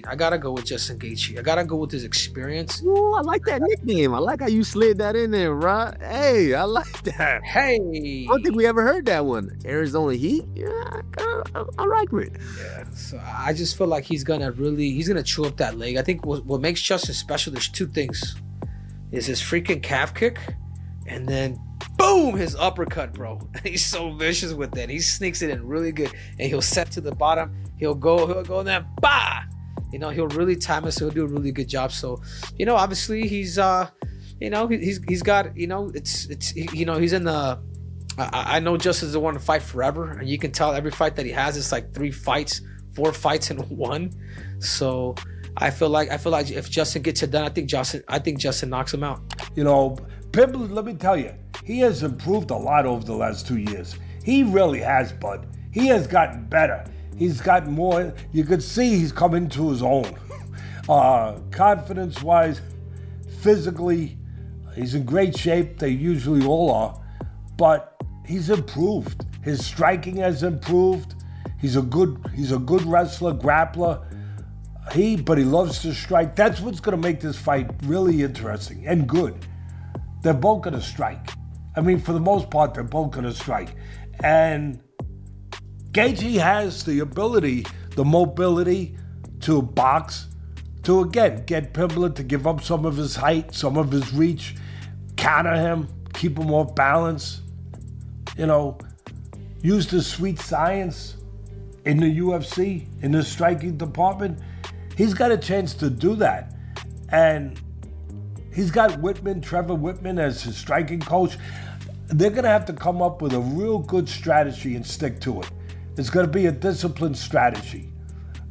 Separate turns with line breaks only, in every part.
I gotta go with Justin Gaethje. I gotta go with his experience.
Ooh, I like that nickname. I like how you slid that in there, Rod. Hey, I like that.
Hey,
I don't think we ever heard that one. Arizona Heat. Yeah, I like it.
yeah. So I just feel like he's gonna chew up that leg. I think what makes Justin special, there's two things: is his freaking calf kick, and then boom, his uppercut, bro. He's so vicious with it. He sneaks it in really good, and he'll set to the bottom. He'll go, and then bah. You know, he'll really time us. So he'll do a really good job. So, you know, obviously he's he's got, you know, he's in the. I know Justin's the one to fight forever, and you can tell every fight that he has, it's like 4 fights in one. So I feel like if Justin gets it done, I think Justin knocks him out.
You know, Pimblett, let me tell you, he has improved a lot over the last 2 years. He really has, bud. He has gotten better. He's got more. You could see he's come into his own. Confidence-wise, physically, he's in great shape. They usually all are. But he's improved. His striking has improved. He's a good wrestler, grappler. But he loves to strike. That's what's going to make this fight really interesting and good. They're both going to strike. I mean, for the most part, they're both going to strike. And Gaethje has the ability, the mobility to box, to again get Pimblett to give up some of his height, some of his reach, counter him, keep him off balance. You know, use the sweet science in the UFC, in the striking department. He's got a chance to do that. And he's got Trevor Whitman as his striking coach. They're going to have to come up with a real good strategy and stick to it. It's going to be a disciplined strategy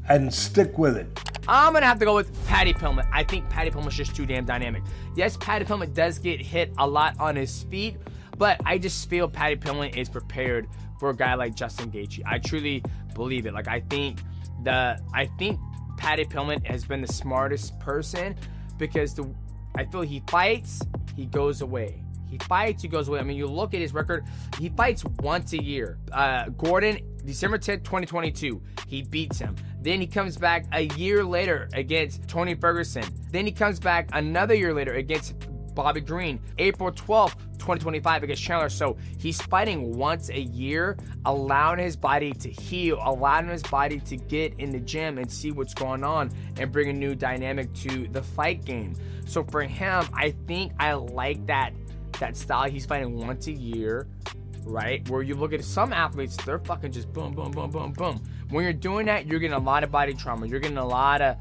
and stick with it.
I'm going to have to go with Paddy Pimblett. I think Paddy Pimblett's just too damn dynamic. Yes, Paddy Pimblett does get hit a lot on his feet, but I just feel Paddy Pimblett is prepared for a guy like Justin Gaethje. I truly believe it. Like, I think Paddy Pimblett has been the smartest person because I feel he fights, he goes away. He fights, he goes away. I mean, you look at his record, he fights once a year. Gordon, December 10th, 2022, he beats him. Then he comes back a year later against Tony Ferguson. Then he comes back another year later against Bobby Green. April 12th, 2025 against Chandler. So he's fighting once a year, allowing his body to heal, allowing his body to get in the gym and see what's going on and bring a new dynamic to the fight game. So for him, I think I like that style. He's fighting once a year, right? Where you look at some athletes, they're fucking just boom, boom, boom, boom, boom. When you're doing that, you're getting a lot of body trauma. You're getting a lot of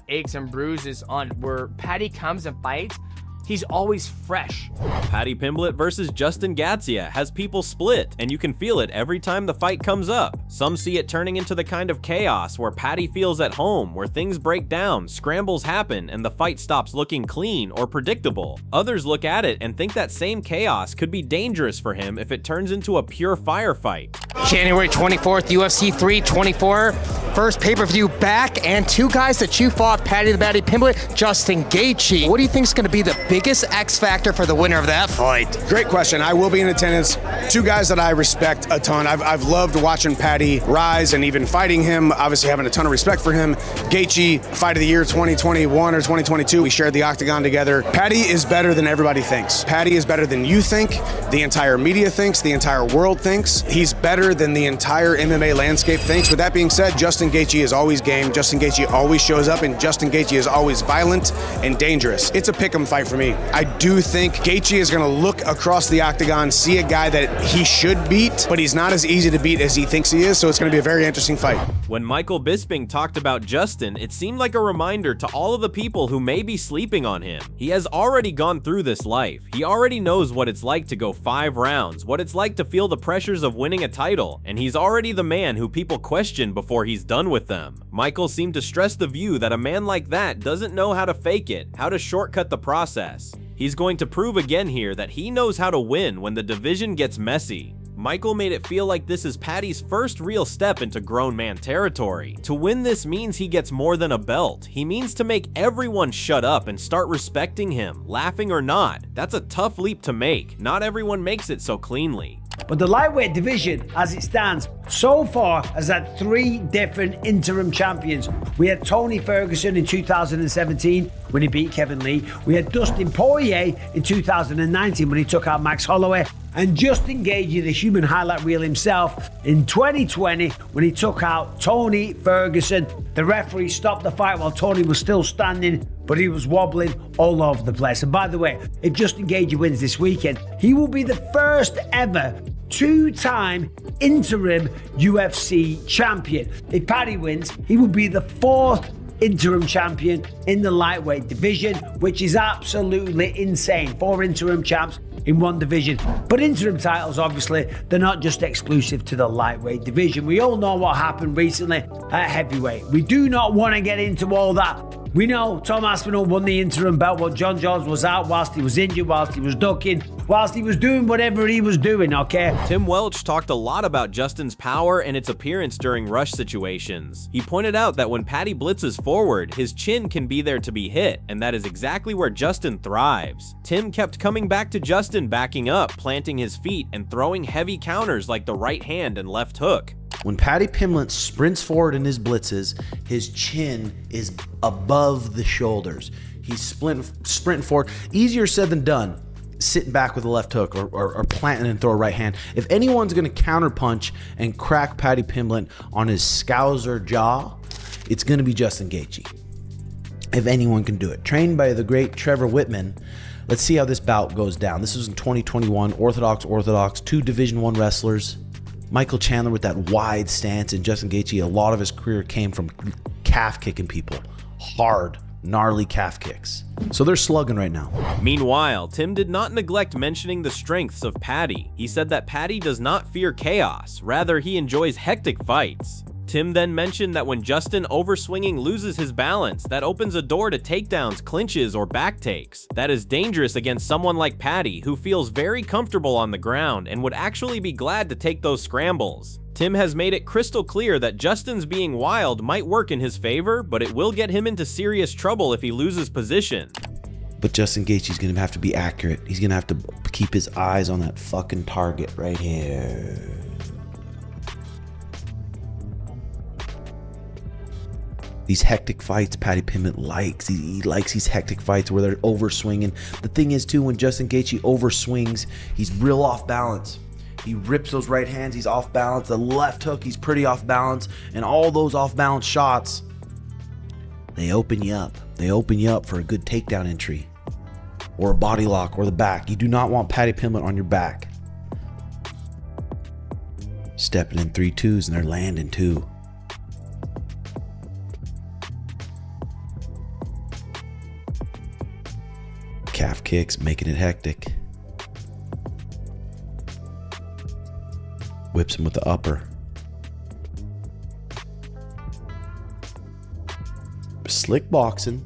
aches and bruises on where Paddy comes and fights. He's always fresh.
Paddy Pimblett versus Justin Gaethje has people split, and you can feel it every time the fight comes up. Some see it turning into the kind of chaos where Paddy feels at home, where things break down, scrambles happen, and the fight stops looking clean or predictable. Others look at it and think that same chaos could be dangerous for him if it turns into a pure firefight.
January 24th, UFC 324, first pay-per-view back, and two guys that you fought, Paddy the Baddy Pimblett, Justin Gaethje. What do you think is going to be the biggest X factor for the winner of that fight?
Great question. I will be in attendance. Two guys that I respect a ton. I've loved watching Paddy rise and even fighting him, obviously having a ton of respect for him. Gaethje, fight of the year 2021 or 2022, we shared the octagon together. Paddy is better than everybody thinks. Paddy is better than you think, the entire media thinks, the entire world thinks. He's better than the entire MMA landscape thinks. With that being said, Justin Gaethje is always game. Justin Gaethje always shows up, and Justin Gaethje is always violent and dangerous. It's a pick'em fight for me. I do think Gaethje is going to look across the octagon, see a guy that he should beat, but he's not as easy to beat as he thinks he is, so it's going to be a very interesting fight.
When Michael Bisping talked about Justin, it seemed like a reminder to all of the people who may be sleeping on him. He has already gone through this life. He already knows what it's like to go 5 rounds, what it's like to feel the pressures of winning a title, and he's already the man who people question before he's done with them. Michael seemed to stress the view that a man like that doesn't know how to fake it, how to shortcut the process. He's going to prove again here that he knows how to win when the division gets messy. Michael made it feel like this is Paddy's first real step into grown man territory. To win this means he gets more than a belt. He means to make everyone shut up and start respecting him, laughing or not. That's a tough leap to make. Not everyone makes it so cleanly.
But the lightweight division, as it stands, so far has had 3 different interim champions. We had Tony Ferguson in 2017 when he beat Kevin Lee. We had Dustin Poirier in 2019 when he took out Max Holloway. And Justin Gaethje, the human highlight reel himself, in 2020 when he took out Tony Ferguson. The referee stopped the fight while Tony was still standing, but he was wobbling all over the place. And by the way, if Justin Gaethje wins this weekend, he will be the first ever 2-time interim UFC champion. If Paddy wins, he will be the 4th interim champion in the lightweight division, which is absolutely insane. 4 interim champs in one division. But interim titles, obviously, they're not just exclusive to the lightweight division. We all know what happened recently at heavyweight. We do not want to get into all that. We know Tom Aspinall won the interim belt while John Jones was out, whilst he was injured, whilst he was ducking, whilst he was doing whatever he was doing, okay?
Tim Welch talked a lot about Justin's power and its appearance during rush situations. He pointed out that when Paddy blitzes forward, his chin can be there to be hit, and that is exactly where Justin thrives. Tim kept coming back to Justin backing up, planting his feet, and throwing heavy counters like the right hand and left hook.
When Paddy Pimblett sprints forward in his blitzes, his chin is above the shoulders. He's sprinting forward. Easier said than done, sitting back with a left hook or planting and throw a right hand. If anyone's going to counterpunch and crack Paddy Pimblett on his scouser jaw, it's going to be Justin Gaethje. If anyone can do it. Trained by the great Trevor Whitman. Let's see how this bout goes down. This was in 2021, Orthodox, 2 Division I wrestlers. Michael Chandler with that wide stance, and Justin Gaethje, a lot of his career came from calf kicking people. Hard, gnarly calf kicks. So they're slugging right now.
Meanwhile, Tim did not neglect mentioning the strengths of Paddy. He said that Paddy does not fear chaos, rather he enjoys hectic fights. Tim then mentioned that when Justin overswinging loses his balance, that opens a door to takedowns, clinches, or back takes. That is dangerous against someone like Paddy, who feels very comfortable on the ground and would actually be glad to take those scrambles. Tim has made it crystal clear that Justin's being wild might work in his favor, but it will get him into serious trouble if he loses position.
But Justin Gaethje's gonna have to be accurate. He's gonna have to keep his eyes on that fucking target right here. These hectic fights Paddy Pimblett likes. He likes these hectic fights where they're overswinging. The thing is too, when Justin Gaethje overswings, he's real off balance. He rips those right hands, he's off balance. The left hook, he's pretty off balance. And all those off balance shots, they open you up. They open you up for a good takedown entry or a body lock or the back. You do not want Paddy Pimblett on your back. Stepping in 3-2s and they're landing too. Calf kicks, making it hectic. Whips him with the upper. Slick boxing.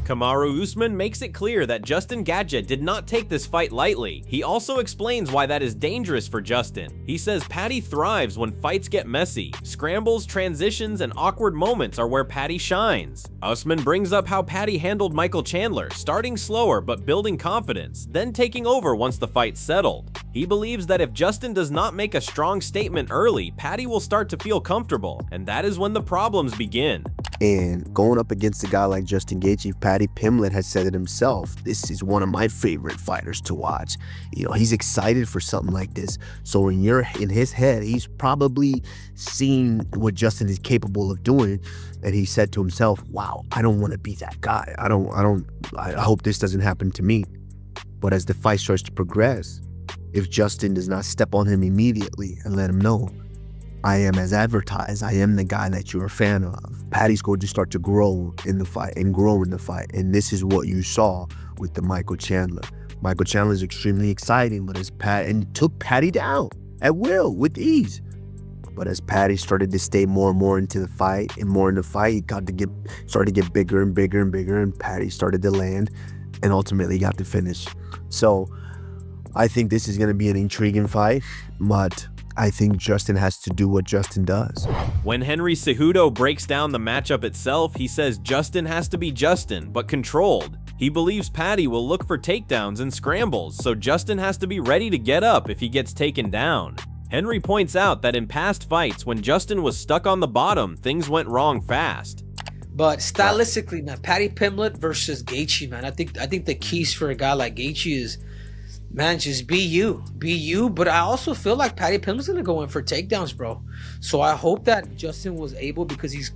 Kamaru Usman makes it clear that Justin Gaethje did not take this fight lightly. He also explains why that is dangerous for Justin. He says Paddy thrives when fights get messy. Scrambles, transitions, and awkward moments are where Paddy shines. Usman brings up how Paddy handled Michael Chandler, starting slower but building confidence, then taking over once the fight settled. He believes that if Justin does not make a strong statement early, Paddy will start to feel comfortable, and that is when the problems begin.
And going up against a guy like Justin Gaethje, Paddy Pimblett has said it himself. This is one of my favorite fighters to watch. You know, he's excited for something like this. So in his head, he's probably seen what Justin is capable of doing, and he said to himself, "Wow, I don't want to be that guy. I hope this doesn't happen to me." But as the fight starts to progress, if Justin does not step on him immediately and let him know, I am as advertised, I am the guy that you're a fan of, Paddy's going to start to grow in the fight. And this is what you saw with the Michael Chandler. Michael Chandler is extremely exciting, but and took Paddy down at will with ease. But as Paddy started to stay more and more into the fight, he started to get bigger and bigger and bigger, and Paddy started to land and ultimately got the finish. So I think this is going to be an intriguing fight, but I think Justin has to do what Justin does.
When Henry Cejudo breaks down the matchup itself, he says Justin has to be Justin, but controlled. He believes Paddy will look for takedowns and scrambles, so Justin has to be ready to get up if he gets taken down. Henry points out that in past fights, when Justin was stuck on the bottom, things went wrong fast.
But stylistically, man, Paddy Pimblett versus Gaethje, man. I think the keys for a guy like Gaethje is, man, just be you. But I also feel like Paddy Pimblett's gonna go in for takedowns, bro. So I hope that Justin was able, because he's,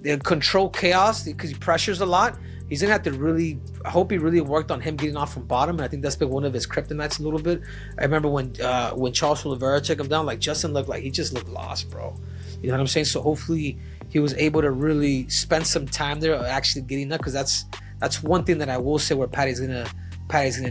they control chaos because he pressures a lot. He's gonna have to really, I hope he really worked on him getting off from bottom, and I think that's been one of his kryptonites a little bit. I remember when Charles Oliveira took him down, like Justin looked like he just looked lost, bro. You know what I'm saying? So hopefully he was able to really spend some time there actually getting up, because that's one thing that I will say where Paddy's gonna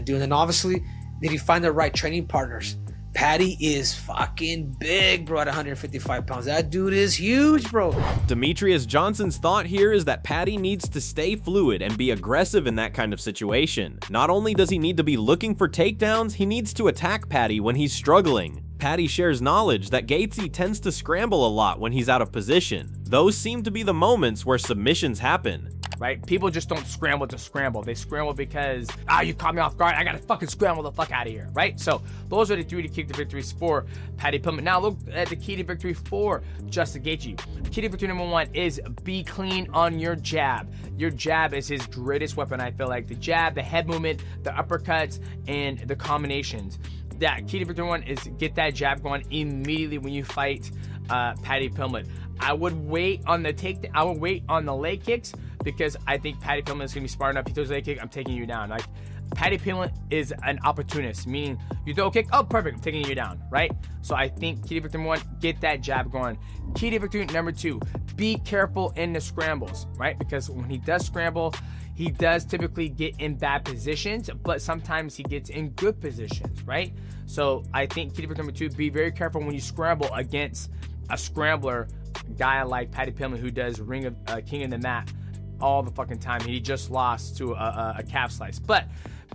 do. And then obviously, did he find the right training partners? Paddy is fucking big, bro, at 155 pounds. That dude is huge, bro.
Demetrius Johnson's thought here is that Paddy needs to stay fluid and be aggressive in that kind of situation. Not only does he need to be looking for takedowns, he needs to attack Paddy when he's struggling. Paddy shares knowledge that Gaethje tends to scramble a lot when he's out of position. Those seem to be the moments where submissions happen.
Right? People just don't scramble to scramble. They scramble because, you caught me off guard. I gotta fucking scramble the fuck out of here, right? So those are the 3 to keep the victories for Paddy Pimblett. Now look at the key to victory for Justin Gaethje. Key to victory number 1 is be clean on your jab. Your jab is his greatest weapon, I feel like. The jab, the head movement, the uppercuts, and the combinations. That key to victory 1 is get that jab going immediately when you fight Paddy Pimblett. I would wait on the leg kicks, because I think Paddy Pimblett is gonna be smart enough. He throws a leg kick, I'm taking you down. Like, Paddy Pimblett is an opportunist, meaning you throw a kick, oh perfect, I'm taking you down, right? So I think key to victory 1, get that jab going. Key to victory number 2, be careful in the scrambles, right? Because when he does scramble, he does typically get in bad positions, but sometimes he gets in good positions, right? So I think key to victory number 2, be very careful when you scramble against a scrambler, guy like Paddy Pimblett, who does King of the Mat all the fucking time. He just lost to a calf slice. But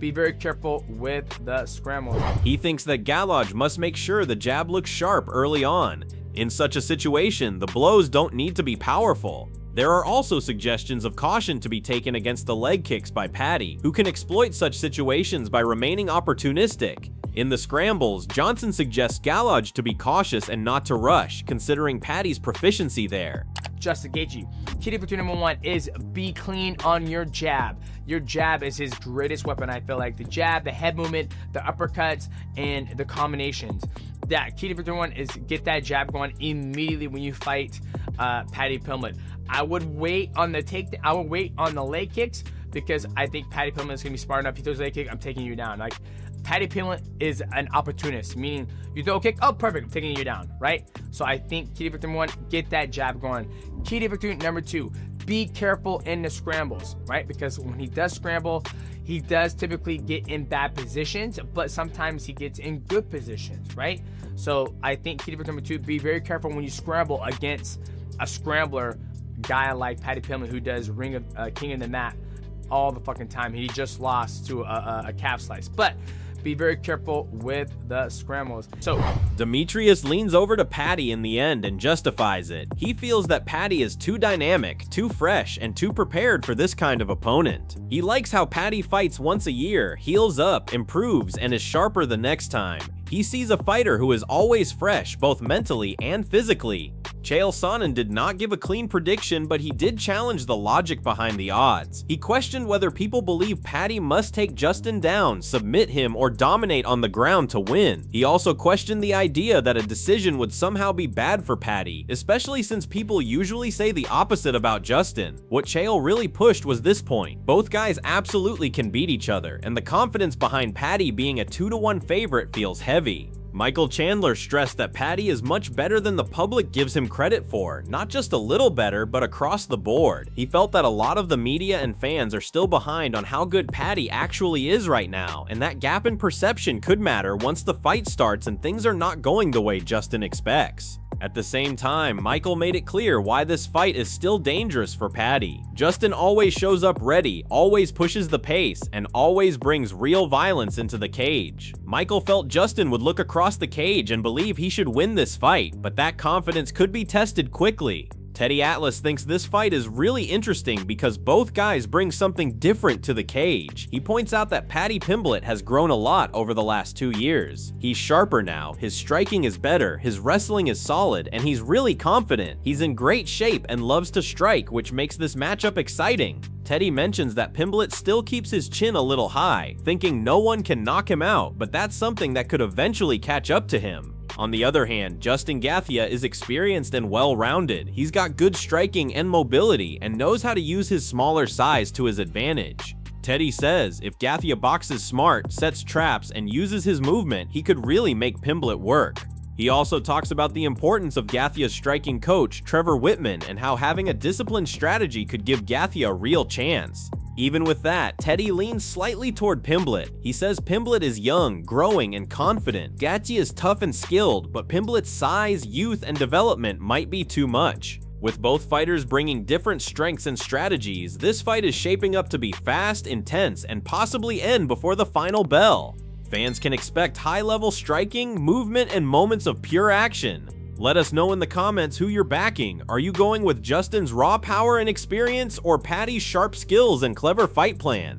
be very careful with the scrambles.
He thinks that Gallage must make sure the jab looks sharp early on. In such a situation, the blows don't need to be powerful. There are also suggestions of caution to be taken against the leg kicks by Paddy, who can exploit such situations by remaining opportunistic. In the scrambles, Johnson suggests Gallage to be cautious and not to rush, considering Paddy's proficiency there.
Justin Gaethje. Key to victory number 1 is be clean on your jab. Your jab is his greatest weapon, I feel like. The jab, the head movement, the uppercuts, and the combinations. That key to victory 1 is get that jab going immediately when you fight Paddy Pimblett. I would wait on the leg kicks, because I think Paddy Pimblett is gonna be smart enough. He throws a leg kick, I'm taking you down. Like, Paddy Pimblett is an opportunist, meaning you throw a kick, oh perfect, I'm taking you down, right? So I think key to victory number 1, get that jab going. Key to victory number 2, be careful in the scrambles, right? Because when he does scramble, he does typically get in bad positions, but sometimes he gets in good positions, right? So I think key to victory number 2, be very careful when you scramble against a scrambler, guy like Paddy Pimblett, who does King of the Mat all the fucking time. He just lost to a calf slice. But be very careful with the scrambles. So
Demetrius leans over to Paddy in the end and justifies it. He feels that Paddy is too dynamic, too fresh, and too prepared for this kind of opponent. He likes how Paddy fights once a year, heals up, improves, and is sharper the next time. He sees a fighter who is always fresh, both mentally and physically. Chael Sonnen did not give a clean prediction, but he did challenge the logic behind the odds. He questioned whether people believe Paddy must take Justin down, submit him, or dominate on the ground to win. He also questioned the idea that a decision would somehow be bad for Paddy, especially since people usually say the opposite about Justin. What Chael really pushed was this point: both guys absolutely can beat each other, and the confidence behind Paddy being a 2-to-1 favorite feels heavy. Michael Chandler stressed that Paddy is much better than the public gives him credit for, not just a little better, but across the board. He felt that a lot of the media and fans are still behind on how good Paddy actually is right now, and that gap in perception could matter once the fight starts and things are not going the way Justin expects. At the same time, Michael made it clear why this fight is still dangerous for Paddy. Justin always shows up ready, always pushes the pace, and always brings real violence into the cage. Michael felt Justin would look across the cage and believe he should win this fight, but that confidence could be tested quickly. Teddy Atlas thinks this fight is really interesting because both guys bring something different to the cage. He points out that Paddy Pimblett has grown a lot over the last 2 years. He's sharper now, his striking is better, his wrestling is solid, and he's really confident. He's in great shape and loves to strike, which makes this matchup exciting. Teddy mentions that Pimblett still keeps his chin a little high, thinking no one can knock him out, but that's something that could eventually catch up to him. On the other hand, Justin Gaethje is experienced and well-rounded. He's got good striking and mobility and knows how to use his smaller size to his advantage. Teddy says if Gaethje boxes smart, sets traps, and uses his movement, he could really make Pimblett work. He also talks about the importance of Gaethje's striking coach, Trevor Whitman, and how having a disciplined strategy could give Gaethje a real chance. Even with that, Teddy leans slightly toward Pimblett. He says Pimblett is young, growing, and confident. Gaethje is tough and skilled, but Pimblett's size, youth, and development might be too much. With both fighters bringing different strengths and strategies, this fight is shaping up to be fast, intense, and possibly end before the final bell. Fans can expect high-level striking, movement, and moments of pure action. Let us know in the comments who you're backing. Are you going with Justin's raw power and experience or Paddy's sharp skills and clever fight plan?